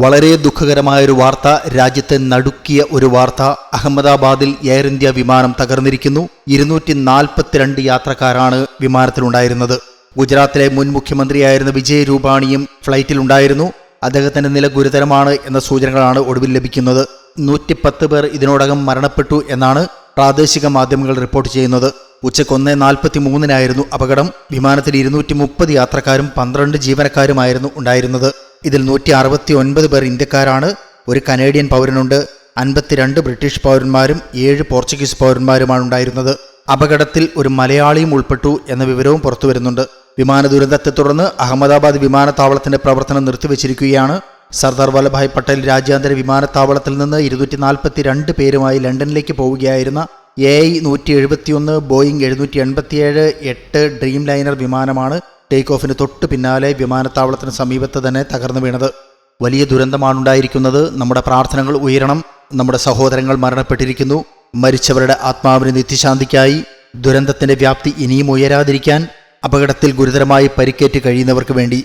വളരെ ദുഃഖകരമായൊരു വാർത്ത, രാജ്യത്തെ നടുക്കിയ ഒരു വാർത്ത. അഹമ്മദാബാദിൽ എയർ ഇന്ത്യ വിമാനം തകർന്നിരിക്കുന്നു. 242 യാത്രക്കാരാണ് വിമാനത്തിലുണ്ടായിരുന്നത്. ഗുജറാത്തിലെ മുൻ മുഖ്യമന്ത്രിയായിരുന്ന വിജയ് രൂപാണിയും ഫ്ലൈറ്റിലുണ്ടായിരുന്നു. അദ്ദേഹത്തിന്റെ നില ഗുരുതരമാണ് എന്ന സൂചനകളാണ് ഒടുവിൽ ലഭിക്കുന്നത്. 110 പേർ ഇതിനോടകം മരണപ്പെട്ടു എന്നാണ് പ്രാദേശിക മാധ്യമങ്ങൾ റിപ്പോർട്ട് ചെയ്യുന്നത്. ഉച്ചയ്ക്ക് 1:43 അപകടം. വിമാനത്തിൽ 230 യാത്രക്കാരും 12 ജീവനക്കാരുമായിരുന്നു ഉണ്ടായിരുന്നത്. ഇതിൽ 169 പേർ ഇന്ത്യക്കാരാണ്. ഒരു കനേഡിയൻ പൗരനുണ്ട്. 52 ബ്രിട്ടീഷ് പൗരന്മാരും 7 പോർച്ചുഗീസ് പൗരന്മാരുമാണ് ഉണ്ടായിരുന്നത്. അപകടത്തിൽ ഒരു മലയാളിയും ഉൾപ്പെട്ടു എന്ന വിവരവും പുറത്തുവരുന്നുണ്ട്. വിമാന ദുരന്തത്തെ തുടർന്ന് അഹമ്മദാബാദ് വിമാനത്താവളത്തിന്റെ പ്രവർത്തനം നിർത്തിവച്ചിരിക്കുകയാണ്. സർദാർ വല്ലഭായ് പട്ടേൽ രാജ്യാന്തര വിമാനത്താവളത്തിൽ നിന്ന് 242 പേരുമായി ലണ്ടനിലേക്ക് പോവുകയായിരുന്ന AI-171 ബോയിങ് 787-8 ഡ്രീം ലൈനർ വിമാനമാണ് ടേക്ക് ഓഫിന് തൊട്ടു പിന്നാലെ വിമാനത്താവളത്തിന് സമീപത്ത് തന്നെ തകർന്നു വീണത്. വലിയ ദുരന്തമാണുണ്ടായിരിക്കുന്നത്. നമ്മുടെ പ്രാർത്ഥനകൾ ഉയരണം. നമ്മുടെ സഹോദരങ്ങൾ മരണപ്പെട്ടിരിക്കുന്നു. മരിച്ചവരുടെ ആത്മാവിന് നിത്യശാന്തിക്കായി, ദുരന്തത്തിന്റെ വ്യാപ്തി ഇനിയും ഉയരാതിരിക്കാൻ, അപകടത്തിൽ ഗുരുതരമായി പരിക്കേറ്റ് കഴിയുന്നവർക്ക് വേണ്ടി